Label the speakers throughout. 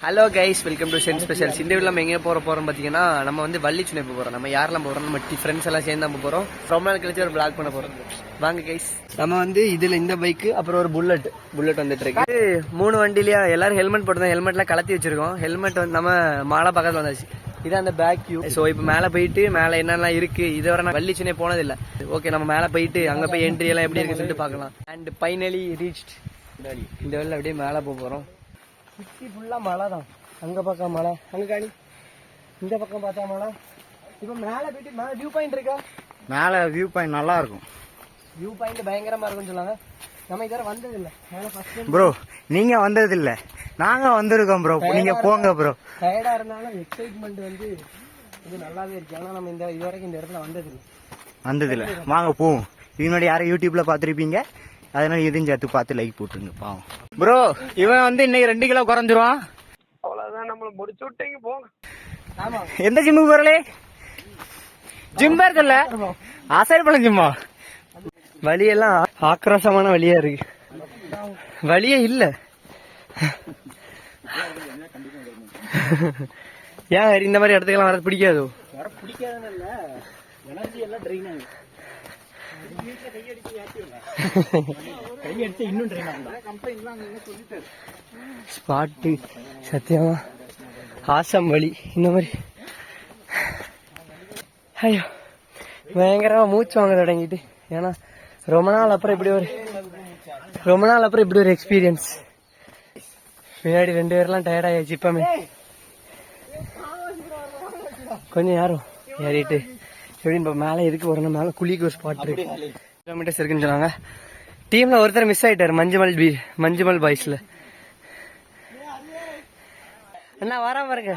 Speaker 1: Hello guys, welcome to சென் specials. இந்த வீட்டில் நம்ம எங்கே போகிறோம் பார்த்தீங்கன்னா, நம்ம வந்து வள்ளிச்சுனை போகிறோம். நம்ம யாரெல்லாம் போகிறோம், நம்ம ஃப்ரெண்ட்ஸ் எல்லாம் சேர்ந்து நம்ம போகிறோம். ரொம்ப நாள் கழிச்சு ஒரு பிளாக் பண்ண போகிறோம். வாங்க கைஸ். நம்ம வந்து இதில் இந்த பைக்கு, அப்புறம் ஒரு புல்லட் வந்துட்டு இருக்கு. 3 வண்டிலையா எல்லாரும் ஹெல்மெட் போட்டு தான், ஹெல்மெட்லாம் கலத்தி வச்சிருக்கோம். ஹெல்மெட் வந்து நம்ம மாலை பக்கத்தில் வந்தாச்சு. இது அந்த பேக் வியூ. ஸோ இப்போ மேலே போயிட்டு மேலே என்னெல்லாம் இருக்கு, இதுவரை நான் வள்ளிச்சுனை போனதில்லை. ஓகே, நம்ம மேலே போயிட்டு அங்கே போய் என்ட்ரி எல்லாம் எப்படி இருக்குன்னு சொல்லிட்டு பார்க்கலாம். And finally reached. இந்த வெளில அப்படியே மேலே போகிறோம். சுற்றி ஃபுல்லாக மழை தான். அங்கே பக்கம் மழை, அங்கே காணி, இந்த பக்கம் பார்த்தா மழை. இப்போ மேலே போயிட்டு மேலே வியூ பாயிண்ட் இருக்கா?
Speaker 2: மேலே வியூ பாயிண்ட் நல்லா இருக்கும்.
Speaker 1: வியூ பாயிண்ட் பயங்கரமாக இருக்கும்னு சொன்னாங்க. நம்ம இதுவரை வந்ததில்லை.
Speaker 2: ப்ரோ நீங்கள் வந்ததில்லை, நாங்கள் வந்திருக்கோம் ப்ரோ. நீங்கள் போங்க ப்ரோ.
Speaker 1: டயர்டாக இருந்தாலும் எக்ஸைட்மெண்ட் வந்து இது நல்லாவே இருக்கு. ஆனால் நம்ம இது வரைக்கும் இந்த இடத்துல வந்ததில்லை.
Speaker 2: வாங்க போவோம். இதனுடைய யாரும் யூடியூப்ல பார்த்துருப்பீங்க, அதனால இதையும் சேர்த்து பார்த்து லைக் போட்டுருங்க. பாவம் ப்ரோ, இவன் வந்து இன்னைக்கு 2 கிலோ குறைஞ்சிருவான்.
Speaker 1: அவ்வளோதான், நம்மளை முடிச்சு விட்டீங்க போங்க. ஆமாம்,
Speaker 2: எந்த ஜிம்முக்கு போறலே? ஜிம் பேர்ல ஆசாரிப்பழம் ஜிம்மா.
Speaker 1: வழியெல்லாம் ஆக்ரோஷமான வழியா இருக்கு. வழியே இல்ல. ஏன் இந்த மாதிரி இடத்துக்கெல்லாம் வர பிடிக்காதோ? ஸ்பாட்டு சத்தியமா ஆசம் வழி. இந்த மாதிரி ஐயோ பயங்கரமா மூச்சு வாங்க தொடங்கிட்டு. ஏன்னா ரொம்ப நாள் அப்புறம் இப்படி ஒரு எக்ஸ்பீரியன்ஸ். பின்னாடி 2 பேர்லாம் டயர்ட் ஆயாச்சு. இப்பமே கொஞ்சம் யாரும் ஏறிட்டு எப்படின்னு மேலே எதுக்கு வரணும், மேலே குளிக்கு ஒரு ஸ்பாட் இருக்கு. கிலோமீட்டர்ஸ் இருக்குன்னு சொன்னாங்க. டீம்ல ஒருத்தர் மிஸ் ஆயிட்டாரு, மஞ்சுமல் பாய்ஸ்ல. அண்ணா வரா பாருங்க.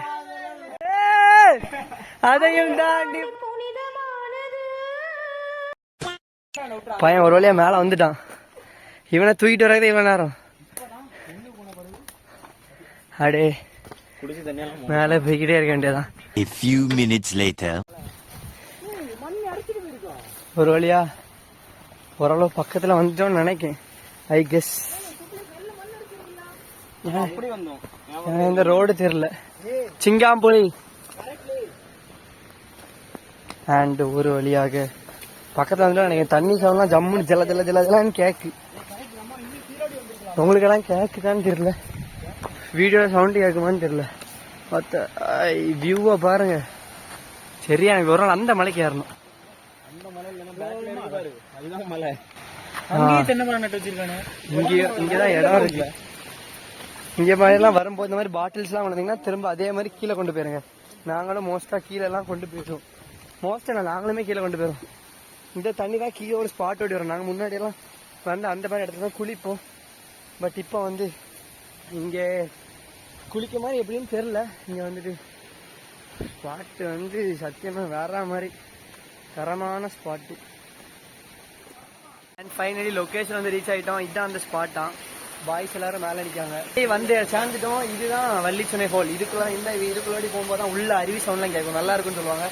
Speaker 1: அதையும் தாண்டி பையன் ஒரு வழியா மேல வந்துட்டான். இவனை தூக்கிட்டு வரது இவ்வளவு நேரம். அடே மேல போய்கிட்டே இருக்க வேண்டியதான்.
Speaker 3: A few minutes later.
Speaker 1: ஒரு வழியா ஓரளவு பக்கத்துல வந்துட்டோம்னு நினைக்கேன். ஐ கெஸ் இந்த ரோடு தெரியல. சிங்காம்புலி. அண்ட் ஒரு வழியாக பக்கத்துல வந்து எனக்கு தண்ணி சவுண்ட்லாம் ஜம்முன்னு ஜலன்னு கேக்கு. உங்களுக்கெல்லாம் கேக்குதான்னு தெரியல, வீடியோ சவுண்டு கேட்குமான்னு தெரியல. மற்ற வியூவை பாருங்க. சரியா, எனக்கு ஒரு நாள் அந்த மலைக்கு ஏறணும். இங்கதான் இடம் இருக்கு. இங்க மாதிரிலாம் வரும்போது இந்த மாதிரி பாட்டில்ஸ் எல்லாம் கொண்டீங்கன்னா திரும்ப அதே மாதிரி கீழே கொண்டு போயிருங்க. நாங்களும் மோஸ்டா கீழே எல்லாம் கொண்டு போயிடுவோம். மோஸ்டா நாங்களுமே கீழே கொண்டு போயிடுவோம். இந்த தண்ணி தான் கீழே ஒரு ஸ்பாட் ஓடி வரும். நாங்கள் முன்னாடி எல்லாம் வந்து அந்த மாதிரி இடத்துல தான் குளிப்போம். பட் இப்போ வந்து இங்கே குளிக்க மாதிரி எப்படின்னு தெரியல. இங்கே வந்துட்டு ஸ்பாட்டு வந்து சத்தியமா வேற மாதிரி தரமான ஸ்பாட்டு. அண்ட் ஃபைனலி லொக்கேஷன் வந்து ரீச் ஆகிட்டோம். இதுதான் அந்த ஸ்பாட் தான். பாய்ஸ் எல்லாரும் மேலே நிற்காங்க. வந்து சேர்ந்துட்டோம். இதுதான் வள்ளிச்சுனை ஃபால். இதுக்குள்ளாடி போகும்போது தான் உள்ள அருவி சவுண்ட்லாம் கேட்கும், நல்லா இருக்குன்னு சொல்லுவாங்க.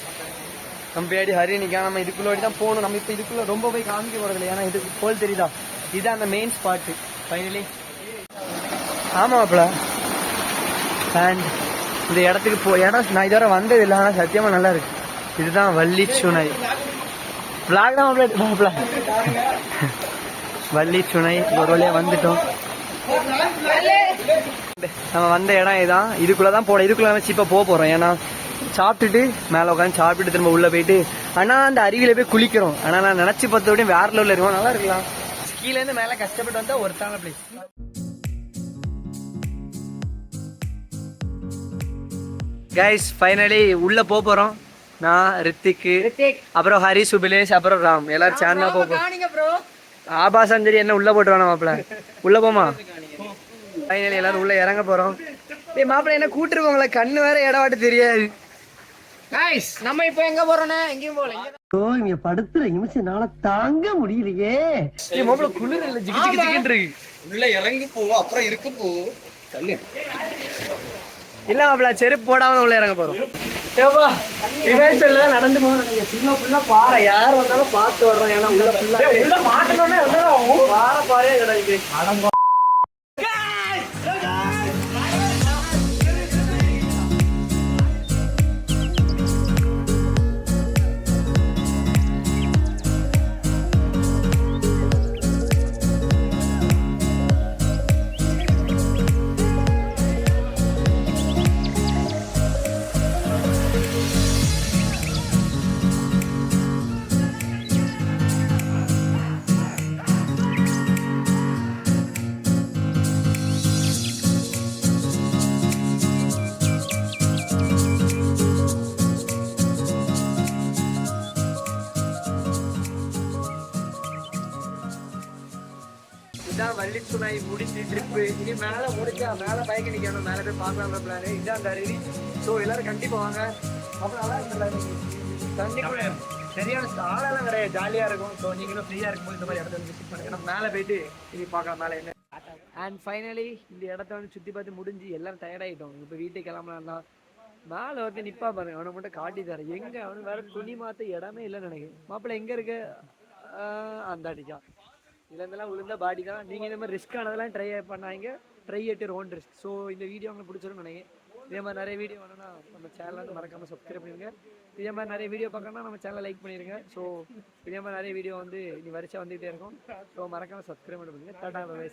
Speaker 1: நம்ம பேடி ஹரி நிற்காம நம்ம இதுக்குள்ளாடி தான் போகணும். நம்ம இப்போ இதுக்குள்ள ரொம்ப போய் காமிக்க போறது இல்லை, ஏன்னா இதுக்கு போல் தெரியுதா. இதுதான் அந்த மெயின் ஸ்பாட்டு. ஃபைனலி ஆமாப்ல. அண்ட் இந்த இடத்துக்கு இடம் நான் இதுவரை வந்தது இல்லை, ஆனால் சத்தியமா நல்லா இருக்கு. இதுதான் வள்ளிச்சுனை. பிளாக் தான் வள்ளிச்சுனை. ஒரு வழியா வந்துட்டோம். நம்ம வந்த இடம் இதான். இதுக்குள்ளதான் இதுக்குள்ள சீப்பா போறோம். ஏன்னா சாப்பிட்டுட்டு மேல உட்காந்து சாப்பிட்டுட்டு திரும்ப உள்ள போயிட்டு ஆனா அந்த அருவியில போய் குளிக்கிறோம். ஆனா நான் நினைச்சு பார்த்தோட வேற லெவல்ல இருக்கும், நல்லா இருக்கலாம். கீழே இருந்து மேல கஷ்டப்பட்டு வந்தா ஒருத்தான பிளேஸ். கைஸ் ஃபைனலி உள்ள போறோம். நான் ரித்திக், அப்புறம் ஹரி, சுபிலேஷ், அப்புறம் ராம் எல்லாரும் சேர்ந்தா போறோம். ஆபாசம் சரி என்ன உள்ள போட்டு வேணாம் மாப்பிள்ள, உள்ள போமா. ஃபைனலி எல்லாரும் உள்ள இறங்க போறோம். மாப்பிள்ள என்ன கூட்டிருக்கோங்களா, கண்ணு வேற இடவாட்டு தெரியாது.
Speaker 4: நம்ம இப்ப எங்க போறோம்னா எங்கேயும் போல.
Speaker 1: இங்க படுத்துற நிமிஷம் நாள தாங்க முடியலையே. மாப்பிள்ள குளிர் இல்ல, ஜிகி இருக்கு.
Speaker 2: உள்ள இறங்கி போவோம், அப்புறம் இருக்கு போவோம்.
Speaker 1: இல்ல மாப்பிள்ள செருப்பு போடாம உள்ள இறங்க போறோம். நடந்து போகணும். பாறை யார் வந்தாலும் பார்த்து வர்றோம். ஏன்னா உள்ள மாட்டணும்னா பாறை கிடையாது. துணை முடிஞ்சு ட்ரிப்பு இனி மேலே முடிச்சா மேலே பைக் நிற்கணும் மேலே போய் பார்க்கலாம்ன்ற பிளான் இதான் அந்த அருவி. ஸோ எல்லாரும் கண்டிப்பாக வாங்க. அப்புறம் நல்லா இருக்குல்ல கண்டிப்பாக சரியான ஆளெல்லாம் கிடையாது, ஜாலியாக இருக்கும். ஸோ நீங்களும் ஃப்ரீயாக இருக்கும்போது இந்த மாதிரி இடத்த வந்து விசிட் பண்ணுங்க. நம்ம மேலே போயிட்டு இனி பார்க்கலாம் மேலே என்ன. அண்ட் ஃபைனலி இந்த இடத்த வந்து சுற்றி பார்த்து முடிஞ்சு எல்லாரும் டயர்டாகிட்டோம். இப்போ வீட்டுக்கு கிளம்பலாம்னா மேலே வந்து நிப்பா பாருங்க, அவனை மட்டும் காட்டி தரேன். எங்கே அவனு வேற துணி மாற்ற இடமே இல்லைன்னு நினைக்கிறேன். மாப்பிள்ளை எங்கே இருக்கு? அந்த அடிக்கா இதுலேருந்தெல்லாம் விழுந்த பாடி தான். நீங்கள் இந்த மாதிரி ரிஸ்க் ஆனதெல்லாம் ட்ரை பண்ணாங்க. ட்ரை எட்டு ரோன் ரிஸ்க். ஸோ இந்த வீடியோ உங்களுக்கு பிடிச்சிருன்னு நினைக்கிறேன். இதே மாதிரி நிறைய வீடியோ வேணும்னா நம்ம சேனலை வந்து மறக்காமல் சப்ஸ்கிரைப் பண்ணிடுங்க. இதே மாதிரி நிறைய வீடியோ பார்க்கணும்னா நம்ம சேனலை லைக் பண்ணிடுங்க. ஸோ இதே மாதிரி நிறைய வீடியோ வந்து இனி வரிசை வந்துகிட்டே இருக்கும். ஸோ மறக்காமல் சப்ஸ்கிரைப் பண்ணிடுங்க. Tata bye.